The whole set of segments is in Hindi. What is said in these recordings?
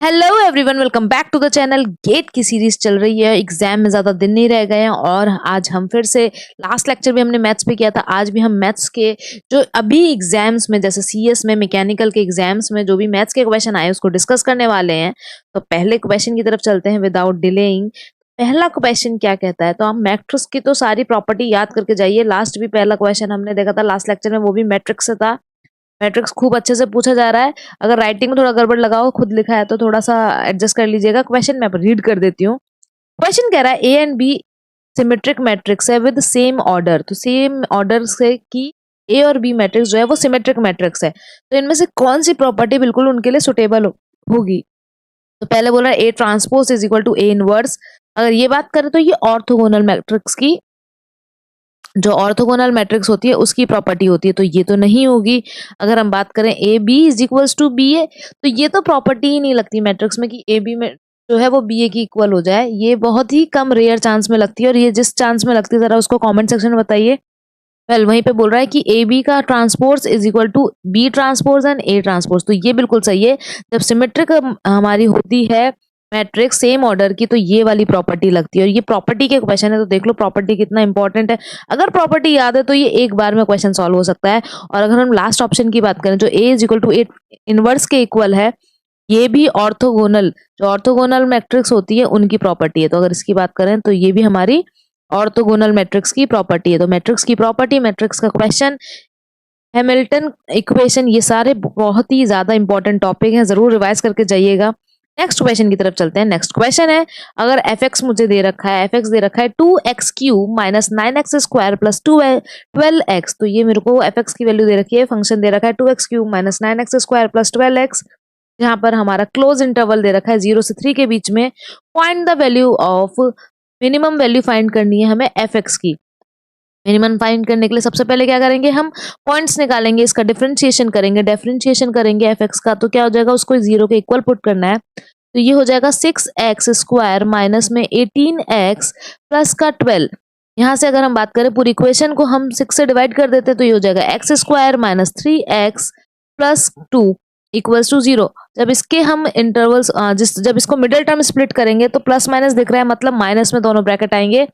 Hello everyone, welcome back to the channel. GATE की सीरीज चल रही है। एग्जाम में ज़्यादा दिन नहीं रह गए हैं और आज हम फिर से लास्ट लेक्चर भी हमने मैथ्स पे किया था। आज भी हम मैथ्स के जो अभी एग्जाम्स में जैसे सीएस में, मैकेनिकल के एग्जाम्स में जो भी मैथ्स के क्वेश्चन आए उसको डिस्कस करने वाले हैं। तो पहले क्वेश्चन की तरफ चलते हैं विदाउट डिलेइंग। पहला क्वेश्चन क्या कहता है, तो आप मैट्रिक्स की तो सारी प्रॉपर्टी याद करके जाइए। लास्ट भी पहला क्वेश्चन हमने देखा था लास्ट लेक्चर में, वो भी मैट्रिक्स से था। मैट्रिक्स खूब अच्छे से पूछा जा रहा है। अगर राइटिंग में थोड़ा गड़बड़ लगा हो, खुद लिखा है तो थोड़ा सा एडजस्ट कर लीजिएगा। क्वेश्चन मैं रीड कर देती हूँ। क्वेश्चन कह रहा है A and B symmetric matrix है विद सेम ऑर्डर। तो सेम ऑर्डर से कि ए और बी मैट्रिक्स जो है वो सिमेट्रिक मैट्रिक्स है, तो इनमें से कौन सी प्रॉपर्टी बिल्कुल उनके लिए सुटेबल होगी। तो पहले बोल रहा है A transpose is equal to A inverse. अगर ये बात करें तो ये ऑर्थोगोनल मैट्रिक्स की, जो ऑर्थोगोनल मैट्रिक्स होती है उसकी प्रॉपर्टी होती है, तो ये तो नहीं होगी। अगर हम बात करें A B is equals to B A, तो ये तो प्रॉपर्टी ही नहीं लगती मैट्रिक्स में कि ए बी में जो है वो बी ए की इक्वल हो जाए। ये बहुत ही कम रेयर चांस में लगती है, और ये जिस चांस में लगती है जरा उसको कमेंट सेक्शन में बताइए। वेल वहीं पे बोल रहा है कि ए बी का transpose is equal to B transpose and A transpose, तो ये बिल्कुल सही है। जब सिमेट्रिक हमारी होती है मैट्रिक्स सेम ऑर्डर की, तो ये वाली प्रॉपर्टी लगती है। और ये प्रॉपर्टी के क्वेश्चन है, तो देख लो प्रॉपर्टी कितना इंपॉर्टेंट है। अगर प्रॉपर्टी याद है तो ये एक बार में क्वेश्चन सॉल्व हो सकता है। और अगर हम लास्ट ऑप्शन की बात करें, जो A is equal to A inverse के इक्वल है, ये भी ऑर्थोगोनल, जो ऑर्थोगोनल मैट्रिक्स होती है उनकी प्रॉपर्टी है। तो अगर इसकी बात करें तो ये भी हमारी ऑर्थोगोनल मैट्रिक्स की प्रॉपर्टी है। तो मैट्रिक्स की प्रॉपर्टी, मैट्रिक्स का क्वेश्चन, हैमिल्टन इक्वेशन, ये सारे बहुत ही ज्यादा इंपॉर्टेंट टॉपिक हैं, जरूर रिवाइज करके जाइएगा। नेक्स्ट क्वेश्चन की तरफ चलते हैं। नेक्स्ट क्वेश्चन है, अगर एफ एक्स मुझे दे रखा है, एफ एक्स दे रखा है 2x³ minus 9x² plus 12x, तो ये मेरे को एफ एक्स की वैल्यू दे रखी है। फंक्शन दे रखा है 2x³ minus 9x² plus 12x, जहां पर हमारा क्लोज इंटरवल दे रखा है 0 से 3 के बीच में। Find the value of, minimum value find करनी है हमें एफ एक्स की। मिनिमम फाइंड करने के लिए सबसे पहले क्या करेंगे, हम पॉइंट्स निकालेंगे, इसका डिफरेंशिएशन करेंगे। डिफरेंशिएशन करेंगे एफ एक्स का, तो क्या हो जाएगा, उसको 0 के इक्वल पुट करना है। तो ये हो जाएगा 6x² माइनस में 18x प्लस का 12। यहाँ से अगर हम बात करें पूरी इक्वेशन को हम 6 से डिवाइड कर देते हैं, तो ये हो जाएगा x² minus 3x plus 2 equals to 0। जब इसके हम इंटरवल्स जब इसको मिडिल टर्म स्प्लिट करेंगे तो प्लस माइनस दिख रहा है, मतलब माइनस में दोनों ब्रैकेट आएंगे।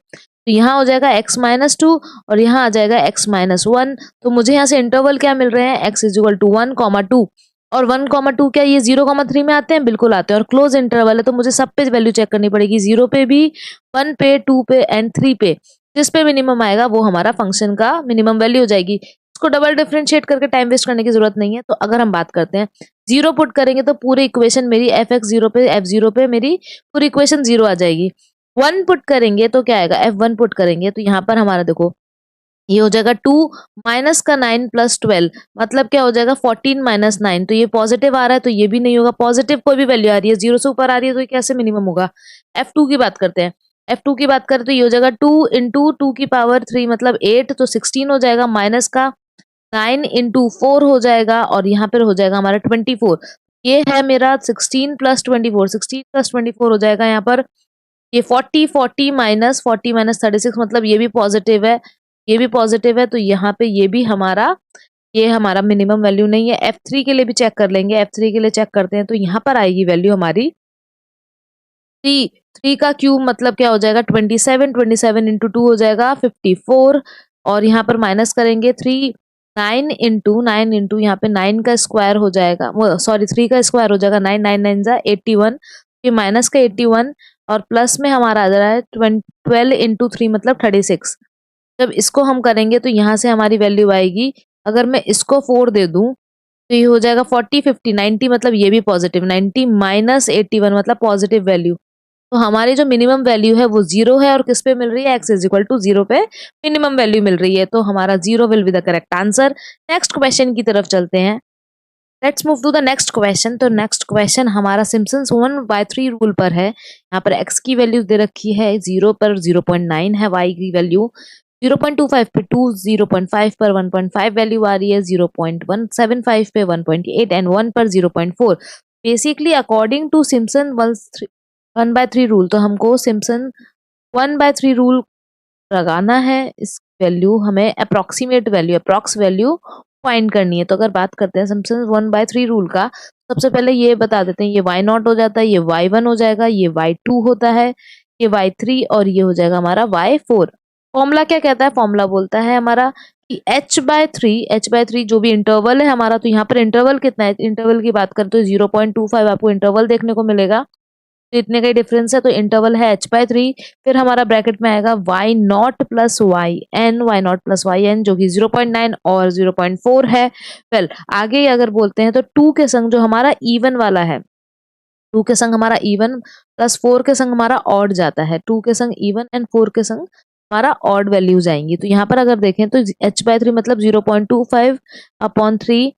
तो यहाँ हो जाएगा x-2 और यहाँ आ जाएगा x-1। तो मुझे यहाँ से इंटरवल क्या मिल रहे हैं, x इज इक्वल टू 1,2 और 1,2 क्या ये 0,3 में आते हैं, बिल्कुल आते हैं। और क्लोज इंटरवल है तो मुझे सब पे वैल्यू चेक करनी पड़ेगी, 0 पे भी, 1 पे, 2 पे एंड 3 पे। जिस पे मिनिमम आएगा वो हमारा फंक्शन का मिनिमम वैल्यू हो जाएगी। इसको डबल डिफरेंशिएट करके टाइम वेस्ट करने की जरूरत नहीं है। तो अगर हम बात करते हैं 0 पुट करेंगे तो पूरी इक्वेशन मेरी एफ एक्स 0 पे, f0 पे मेरी पूरी इक्वेशन 0 आ जाएगी। 1 पुट करेंगे तो क्या आएगा, f1 पुट करेंगे तो यहाँ पर हमारा देखो ये हो जाएगा 2 माइनस का 9 प्लस 12, मतलब क्या हो जाएगा 14 माइनस 9। तो ये पॉजिटिव आ रहा है तो ये भी नहीं होगा। पॉजिटिव कोई भी वैल्यू आ रही है 0 से ऊपर आ रही है तो ये कैसे मिनिमम होगा। f2 की बात करते हैं, f2 की बात करें तो ये हो जाएगा 2 इंटू 2 की पावर 3 मतलब 8, तो 16 हो जाएगा। माइनस का 9 इंटू 4 हो जाएगा और यहाँ पर हो जाएगा हमारा 24। ये है मेरा 16 प्लस 24, 16 प्लस 24 हो जाएगा यहाँ पर। ये 40 माइनस 36 मतलब ये भी पॉजिटिव है, ये भी पॉजिटिव है। तो यहाँ पे ये हमारा मिनिमम वैल्यू नहीं है। F3 के लिए भी चेक कर लेंगे, F3 के लिए चेक करते हैं तो यहाँ पर आएगी वैल्यू हमारी 3। 3 का क्यूब मतलब क्या हो जाएगा 27, 27 इंटू 2 हो जाएगा 54। और यहाँ पर माइनस करेंगे 3, 9 इंटू यहाँ पे 9 का स्क्वायर हो जाएगा, सॉरी 3 का स्क्वायर हो जाएगा 9, 9 9 जा 81, फिर माइनस का 81 और प्लस में हमारा आ जा रहा है 12 इंटू 3 मतलब 36। जब इसको हम करेंगे तो यहाँ से हमारी वैल्यू आएगी, अगर मैं इसको 4 दे दूं तो ये हो जाएगा 40, 50, 90 मतलब ये भी पॉजिटिव, 90 माइनस 81 मतलब पॉजिटिव वैल्यू। तो हमारी जो मिनिमम वैल्यू है वो 0 है और किस पे मिल रही है, x इज इक्वल टू 0 पे मिनिमम वैल्यू मिल रही है। तो हमारा 0 will be the correct answer. Next question की तरफ चलते हैं। Let's move to the next question. तो नेक्स्ट क्वेश्चन हमारा सिम्पसन्स 1/3 रूल पर है। यहाँ पर x की वैल्यू दे रखी है 0 पर 0.9 है, y की वैल्यू 0.25 पे 2, 0.5 पर 1.5 वैल्यू आ रही है, 0.175 पे 1.8 एंड 1 पर 0.4। Basically according to Simpson 1/3 rule, तो हमको सिम्पसन 1/3 रूल लगाना है। इस वैल्यू हमें अप्रोक्स वैल्यू फाइंड करनी है। तो अगर बात करते हैं सिम्पसन 1/3 रूल का, सबसे पहले ये बता देते हैं, ये y0 हो जाता है, ये y1 हो जाएगा, ये y2 होता है, ये y3 और ये हो जाएगा हमारा y4। फॉर्मूला क्या कहता है? फॉर्मूला बोलता है हमारा कि h/3 जो भी इंटरवल है हमारा, तो यहाँ पर इंटरवल कितना है? इंटरवल की बात करें तो 0.25 आपको इंटरवल देखने को मिलेगा। तो इतने का ही डिफरेंस है, तो इंटरवल है h/3। फिर हमारा ब्रैकेट में आएगा y0 plus y0 plus yn जो कि 0.9 और 0.4 है। वेल आगे अगर बोलते हैं तो 2 के संग जो हमारा इवन वाला है, 2 के संग हमारा इवन प्लस 4 के संग हमारा ऑड जाता है। 2 के संग इवन एंड 4 के संग हमारा ऑड वैल्यूज आएंगी। तो यहाँ पर अगर देखें तो h/3 मतलब 0.25 अपॉन 3,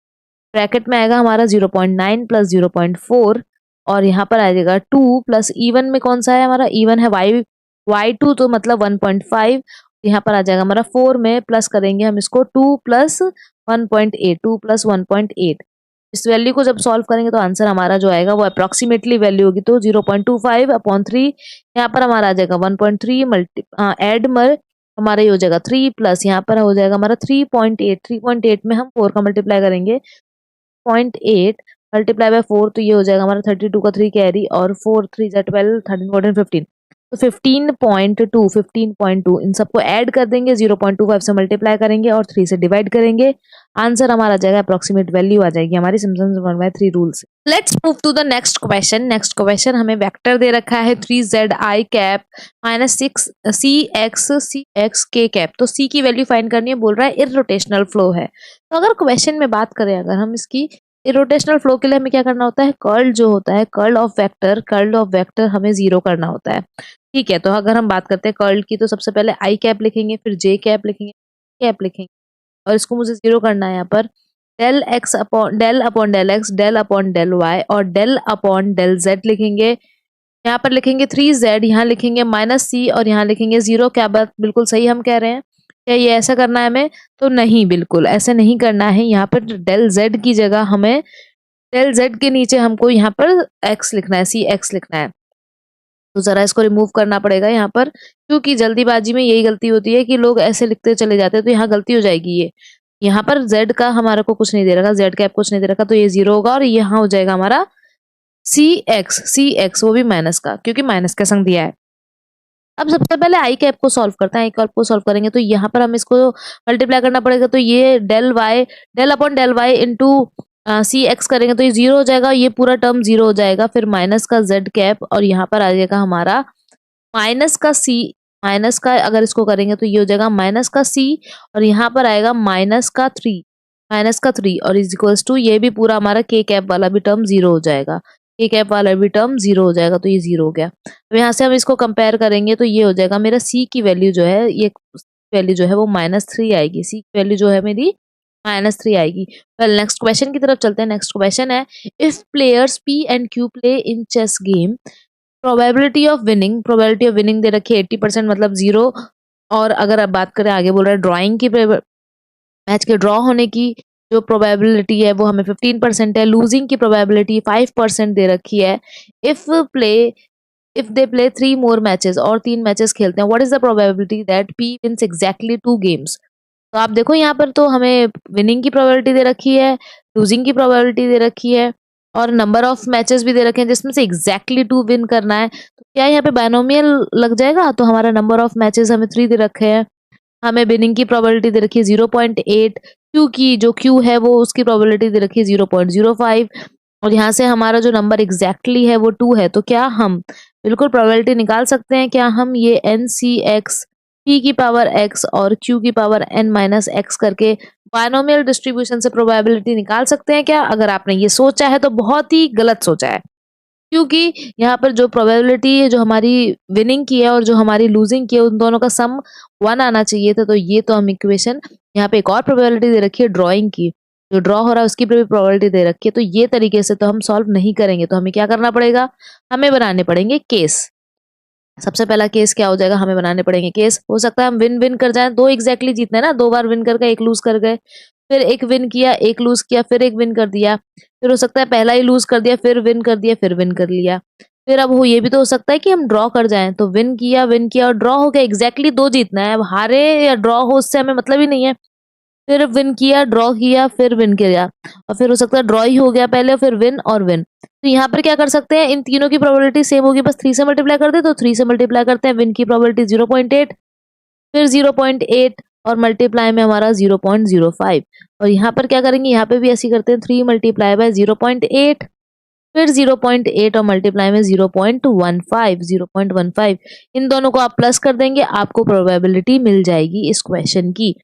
ब्रैकेट में आएगा हमारा 0.9 प्लस 0.4 और यहाँ पर आ जाएगा 2 प्लस इवन में कौन सा है हमारा? इवन है y2 तो मतलब 1.5। यहाँ पर आ जाएगा हमारा 4 में प्लस करेंगे हम इसको 2 प्लस 1.8, 2 प्लस 1.8। इस वैल्यू को जब सॉल्व करेंगे तो आंसर हमारा जो आएगा वो अप्रोक्सीमेटली वैल्यू होगी, तो 0.25 अपॉन 3। यहाँ पर हमारा आ जाएगा 1.3 एड मर हमारा ये हो जाएगा 3 प्लस यहाँ पर हो जाएगा हमारा 3.8। 3.8 में हम 4 का मल्टीप्लाई करेंगे, 0.8 मल्टीप्लाई बाय 4 तो ये हो जाएगा हमारा 32 का 3 कैरी और 4 3 जा 12, 13 14 15, तो 15.2 इन सबको ऐड कर देंगे, 0.25 से मल्टीप्लाई करेंगे और 3 से डिवाइड करेंगे। आंसर हमारा आ जाएगा, अप्रोक्सीमेट वैल्यू आ जाएगी हमारी सिम्पसन्स 1/3 रूल से। Let's move to the next question. Next question हमें वेक्टर दे रखा है 3zi cap minus 6cx k cap. तो c की वैल्यू फाइंड करनी है, बोल रहा है इररोटेशनल फ्लो है। तो अगर क्वेश्चन में बात करें, अगर हम इसकी इरोटेशनल फ्लो के लिए हमें क्या करना होता है? कर्ल जो होता है, कर्ल ऑफ वेक्टर हमें 0 करना होता है। ठीक है, तो अगर हम बात करते हैं कर्ल की, तो सबसे पहले आई कैप लिखेंगे, फिर जे कैप लिखेंगे, कैप लिखेंगे और इसको मुझे 0 करना है। यहाँ पर del upon del x, del upon del y और डेल अपॉन डेल जेड लिखेंगे। यहाँ पर लिखेंगे 3z, यहाँ लिखेंगे -c और यहाँ लिखेंगे 0। क्या बात बिल्कुल सही हम कह रहे हैं? क्या ये ऐसा करना है हमें? तो नहीं, बिल्कुल ऐसे नहीं करना है। यहाँ पर डेल z की जगह हमें डेल z के नीचे हमको यहाँ पर x लिखना है, cx लिखना है। तो जरा इसको रिमूव करना पड़ेगा यहाँ पर, क्योंकि जल्दीबाजी में यही गलती होती है कि लोग ऐसे लिखते चले जाते हैं, तो यहाँ गलती हो जाएगी। ये यहाँ पर z का हमारे को कुछ नहीं दे रखा, z कैप कुछ नहीं दे रखा, तो ये 0 होगा और यहाँ हो जाएगा हमारा cx वो भी माइनस का, क्योंकि माइनस का संग दिया है। अब सबसे पहले आई कैप को सॉल्व करते हैं। आई कैप को सॉल्व करेंगे तो यहाँ पर हम इसको मल्टीप्लाई करना पड़ेगा, तो ये del upon del Y into C X करेंगे तो ये 0 हो जाएगा, ये पूरा टर्म 0 हो जाएगा। फिर माइनस का जेड कैप और यहाँ पर आ जाएगा हमारा माइनस का सी, माइनस का अगर इसको करेंगे तो ये हो जाएगा माइनस का सी और यहाँ पर आएगा माइनस का 3 और इज इक्वल्स टू ये भी पूरा हमारा के कैप वाला भी टर्म 0 हो जाएगा, के कैप वाला भी टर्म 0 हो जाएगा, तो ये 0 हो गया। अब यहाँ से हम इसको कंपेयर करेंगे तो ये हो जाएगा मेरा सी की वैल्यू जो है, ये वैल्यू जो है वो -3 आएगी। सी की वैल्यू जो है मेरी -3 आएगी। वेल नेक्स्ट क्वेश्चन की तरफ चलते हैं। नेक्स्ट क्वेश्चन है if players P and Q play in chess game, probability of winning दे रखी है 80% मतलब 0। और अगर आप बात करें, आगे बोल रहा है ड्रॉइंग की, मैच के ड्रॉ होने की जो प्रोबेबिलिटी है वो हमें 15% है। लूजिंग की प्रोबेबिलिटी 5% दे रखी है। If they play 3 more matches, और 3 मैचेस खेलते हैं, what is the probability that P wins exactly 2 games. तो आप देखो यहाँ पर तो हमें विनिंग की प्रोबेबिलिटी दे रखी है, लूजिंग की प्रोबेबिलिटी दे रखी है और नंबर ऑफ मैचेस भी दे रखे हैं जिसमें से एग्जैक्टली 2 विन करना है। तो क्या यहाँ पे बायनोमियल लग जाएगा? तो हमारा नंबर ऑफ मैचेस हमें 3 दे रखे हैं, हमें विनिंग की प्रोबेबिलिटी दे रखी है 0.8, क्यू की जो क्यू है वो उसकी प्रोबेबिलिटी दे रखी है 0.05 और यहाँ से हमारा जो नंबर एग्जैक्टली है वो 2 है। तो क्या हम बिल्कुल प्रोबेबिलिटी निकाल सकते हैं? क्या हम ये NCX p की पावर x और q की पावर n-x करके बायनोमियल डिस्ट्रीब्यूशन से प्रोबेबिलिटी निकाल सकते हैं क्या? अगर आपने ये सोचा है तो बहुत ही गलत सोचा है, क्योंकि यहाँ पर जो प्रोबेबिलिटी है जो हमारी विनिंग की है और जो हमारी लूजिंग की है उन दोनों का सम 1 आना चाहिए था। तो ये तो हम इक्वेशन, यहाँ पे एक और प्रोबेबिलिटी दे रखी है ड्रॉइंग की, जो ड्रॉ हो रहा है उसकी भी प्रोबेबिलिटी दे रखी है। तो ये तरीके से तो हम सॉल्व नहीं करेंगे, तो हमें क्या करना पड़ेगा? हमें बनाने पड़ेंगे केस। सबसे पहला केस क्या हो जाएगा? हमें बनाने पड़ेंगे केस। हो सकता है हम विन विन कर जाएं, 2 एग्जैक्टली जीतना है ना, 2 बार विन कर गए, 1 लूज कर गए, फिर 1 विन किया, 1 लूज किया, फिर 1 विन कर दिया, फिर हो सकता है पहला ही लूज कर दिया, फिर विन कर दिया, फिर विन कर लिया। फिर अब ये भी तो हो सकता है कि हम ड्रॉ कर जाएं, तो विन किया और ड्रॉ हो गया, एग्जैक्टली 2 जीतना है। अब हारे या ड्रॉ हो उससे हमें मतलब ही नहीं है, फिर विन किया, ड्रॉ किया, फिर विन किया, और फिर हो सकता है ड्रॉ ही हो गया पहले और फिर विन और विन। तो यहाँ पर क्या कर सकते हैं, इन तीनों की प्रोबेबिलिटी सेम होगी, बस 3 से मल्टीप्लाई कर दे, तो 3 से मल्टीप्लाई करते हैं। विन की प्रोबेबिलिटी 0.8, फिर 0.8 और मल्टीप्लाई में हमारा 0.05, और यहाँ पर क्या करेंगे, यहाँ पे भी ऐसे ही करते हैं, 3 मल्टीप्लाई बाय 0.8, फिर 0.8 और मल्टीप्लाई में 0.15। इन दोनों को आप प्लस कर देंगे, आपको प्रोबेबिलिटी मिल जाएगी इस क्वेश्चन की।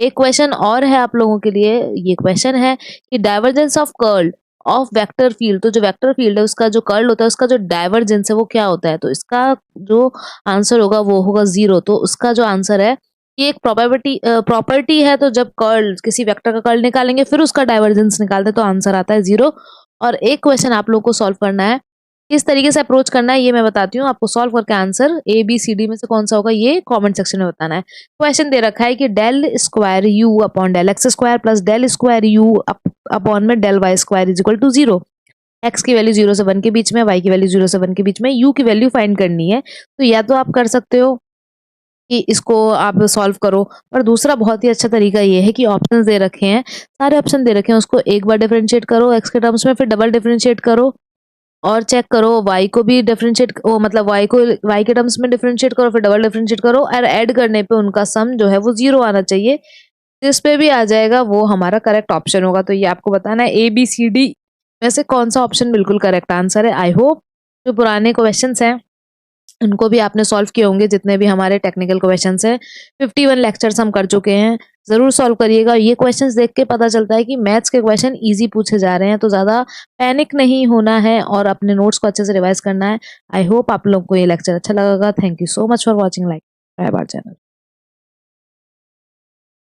एक क्वेश्चन और है आप लोगों के लिए, ये क्वेश्चन है कि divergence of curl of vector field, तो जो वेक्टर फील्ड है उसका जो कर्ल होता है, उसका जो डाइवर्जेंस है वो क्या होता है, तो इसका जो आंसर होगा वो होगा 0। तो उसका जो आंसर है, ये एक प्रॉपर्टी है, तो जब कर्ल, किसी वेक्टर का कर्ल निकालेंगे फिर उसका डाइवर्जेंस निकालते हैं, तो आंसर आता है 0। और एक क्वेश्चन आप लोग को सॉल्व करना है, किस तरीके से अप्रोच करना है ये मैं बताती हूँ आपको। सॉल्व करके answer A B C D में से कौन सा होगा ये कमेंट सेक्शन में बताना है। क्वेश्चन दे रखा है कि del square u upon del x square plus del square u upon में del y square is equal to 0। X की वैल्यू 0 से 1 के बीच में, वाई की वैल्यू 0 से 1 के बीच में, यू की वैल्यू फाइंड करनी है। तो या तो आप कर सकते हो कि इसको आप सॉल्व करो, और दूसरा बहुत ही अच्छा तरीका ये है कि ऑप्शंस दे रखे हैं, सारे ऑप्शन दे रखे हैं, उसको एक बार डिफरेंशिएट करो एक्स के टर्म्स में, फिर डबल डिफरेंशिएट करो और चेक करो वाई को भी डिफरेंशिएट, मतलब वाई के टर्म्स में डिफरेंशिएट करो, फिर डबल डिफरेंशिएट करो, और ऐड करने पे उनका सम जो है वो 0 आना चाहिए। जिस पे भी आ जाएगा वो हमारा करेक्ट ऑप्शन होगा। तो ये आपको बताना है ए बी सी डी में से कौन सा ऑप्शन बिल्कुल करेक्ट आंसर है। आई होप जो पुराने क्वेश्चंस हैं उनको भी आपने सॉल्व किए होंगे, जितने भी हमारे टेक्निकल क्वेश्चंस हैं। 51 लेक्चर्स हम कर चुके हैं, जरूर सॉल्व करिएगा। ये क्वेश्चंस देख के पता चलता है कि मैथ्स के क्वेश्चन इजी पूछे जा रहे हैं, तो ज़्यादा पैनिक नहीं होना है और अपने नोट्स को अच्छे से रिवाइज करना है। आई होप आप लोगों को ये लेक्चर अच्छा लगेगा। Thank you so much for watching, like subscribe our channel.